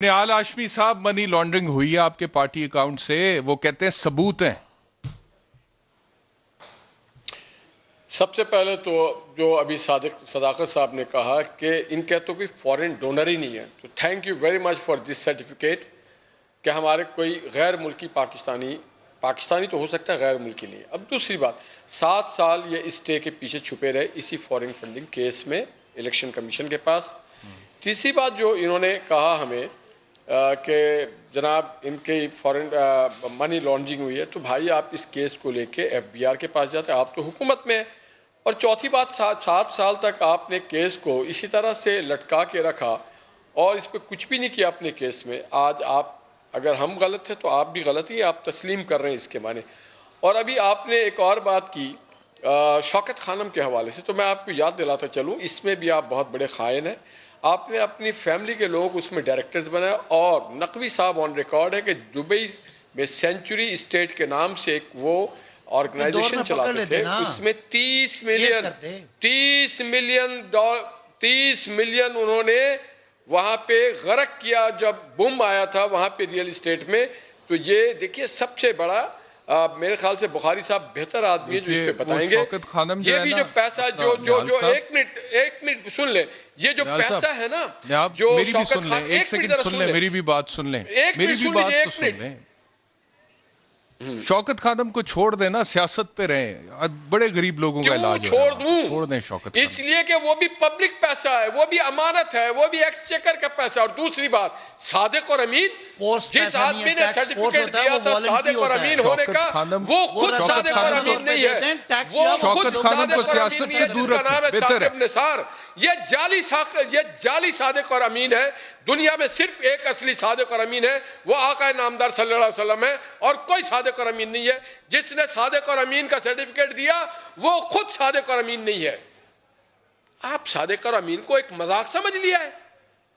निहाल हाशमी साहब, money laundering हुई है आपके पार्टी अकाउंट से, वो कहते हैं सबूत हैं। सबसे पहले तो जो अभी सदाकत साहब ने कहा कि इनके तो कोई फॉरेन डोनर ही नहीं है, तो thank you very much for this certificate कि हमारे कोई गैर मुल्की पाकिस्तानी तो हो सकता है, गैर मुल्की नहीं। अब दूसरी बात, 7 साल ये स्टे के पीछे छुपे रहे इसी फॉरेन फंडिंग केस में इलेक्शन कमीशन के पास। तीसरी बात जो इन्होंने कहा हमें कि जनाब इनके फॉरेन मनी लॉन्ड्रिंग हुई है, तो भाई आप इस केस को लेके FBI के पास जाते, आप तो हुकूमत में। और चौथी बात, 7 साल तक आपने केस को इसी तरह से लटका के रखा और इस पर कुछ भी नहीं किया अपने केस में। आज आप, अगर हम गलत थे तो आप भी गलत ही, आप तस्लीम कर रहे हैं इसके माने। और अभी आपने एक और बात की शौकत खानम के हवाले से, तो मैं आपको याद दिलाता चलूँ, इसमें भी आप बहुत बड़े खाइन हैं। आपने अपनी फैमिली के लोगों को उसमें डायरेक्टर्स बनाया और नकवी साहब ऑन रिकॉर्ड है कि दुबई में सेंचुरी स्टेट के नाम से एक वो ऑर्गेनाइजेशन चलाते थे, उसमें 30 मिलियन उन्होंने वहाँ पे गरक किया जब बूम आया था वहाँ पे रियल एस्टेट में। तो ये देखिए सबसे बड़ा मेरे ख्याल से बुखारी साहब बेहतर आदमी है जो इस पे बताएंगे। ये भी जो पैसा जो एक मिनट सुन ले, ये जो पैसा है ना, जो मेरी भी सुन लें, एक सेकंड सुन लें, मेरी भी बात सुन लें, मेरी भी बात तो सुन लें। शौकत खानम को छोड़ देना, सियासत पे रहे, बड़े गरीब लोगों का इलाज है। छोड़ दें शौकत, इसलिए कि वो भी पब्लिक पैसा है, वो भी अमानत है, वो भी एक्सचेकर का पैसा। और दूसरी बात, सादिक और अमीन, जिस आदमी ने सर्टिफिकेट दिया था सादिक और अमीन होने का, वो खुद सादिक और अमीन नहीं है, वो खुद सादिक और अमीन नहीं है, जिसका नाम है साकिब निसार। ये जाली सादिक और अमीन है। दुनिया में सिर्फ एक असली सादिक और अमीन है, वो आका नामदार सल्लल्लाहु अलैहि वसल्लम है, और कोई सादिक और अमीन नहीं है। जिसने सादिक और अमीन का सर्टिफिकेट दिया वो खुद सादिक और अमीन नहीं है। आप सादिक और अमीन को एक मजाक समझ लिया है।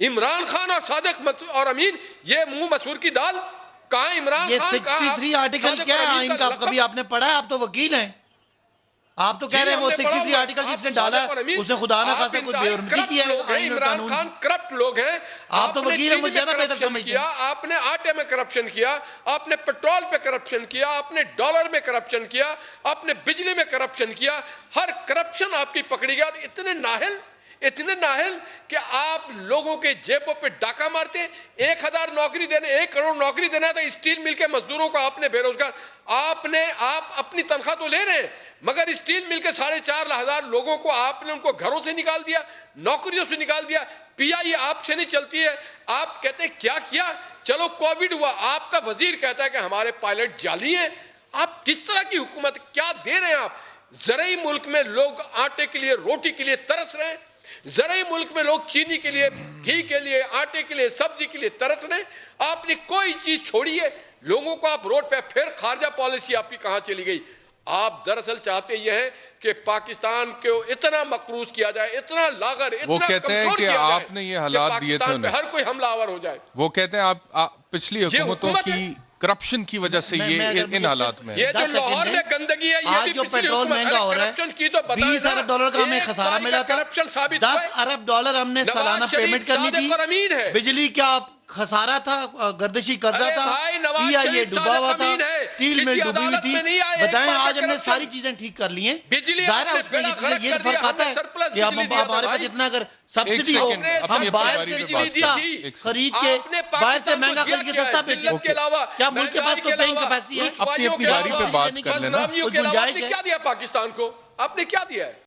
इमरान खान और सादिक और अमीन, ये मुंह मसूर की दाल। कहाँ इमरान खान, 63 आर्टिकल क्या है आइन का, कभी आपने पढ़ा है? आप तो वकील हैं, आप तो कह रहे हैं वो 63 आर्टिकल जिसने डाला उसने खुदा ना खासा कुछ बेहरमती किया है। इमरान खान करप्ट लोग हैं। आप तो वकील हैं, मुझे ज्यादा बेहतर समझते हैं। आपने आटे में करप्शन किया, आपने पेट्रोल पे करप्शन किया, आपने डॉलर में करप्शन किया, आपने बिजली में करप्शन किया, हर करप्शन आपकी पकड़ी गया। इतने नाहल कि आप लोगों के जेबों पे डाका मारते हैं। 1,000 नौकरी देने, 1 करोड़ नौकरी देना था स्टील मिल के मजदूरों को, आपने बेरोजगार, आप अपनी तनख्वाह तो ले रहे हैं, मगर स्टील मिल के 4,500 लोगों को आपने उनको घरों से निकाल दिया, नौकरियों से निकाल दिया। PI आपसे नहीं चलती है। आप कहते हैं क्या किया? चलो कोविड हुआ, आपका वजीर कहता है कि हमारे पायलट जाली हैं। आप किस तरह की हुकूमत, क्या दे रहे हैं आप? ज़राई मुल्क में लोग आटे के लिए, रोटी के लिए तरस रहे हैं। ज़राई मुल्क में लोग चीनी के लिए, घी के लिए, आटे के लिए, सब्जी के लिए तरस रहे हैं। आपने कोई चीज छोड़ी है? लोगों को आप रोड पे, फिर खारजा पॉलिसी आपकी कहां चली गई? आप दरअसल चाहते यह है कि पाकिस्तान को इतना मकरूज किया जाए, इतना लागर, इतना कमजोर किया जाए, आपने ये हालात दिए थे, हर कोई हमलावर हो जाए। वो कहते हैं आप पिछली हुकूमतों की करप्शन की वजह से ये इन हालात में। ये जो लाहौर में गंदगी है, ये भी जो पेट्रोल महंगा हो रहा है, करप्शन की तो 20 अरब डॉलर का हमें खसारा मिला था, 10 अरब डॉलर हमने सालाना पेमेंट करनी थी। बिजली क्या खसारा था, गर्दिशी कर्जा था, ये डूबा हुआ था, स्टील मिल डूबी हुई थी। बताएं, आज हमने सारी चीजें ठीक कर ली हैं। ये फर्क आता है कि हमारे पास इतना अगर सब्सिडी हो, हम बाहर से सस्ता खरीद के, बाहर से महंगा खरीद के सस्ता बेचें। क्या मुल्क के पास कोई पेइंग कैपेसिटी है? अपनी बारी पे बात कर लेना। क्या दिया पाकिस्तान को? आपने क्या दिया है?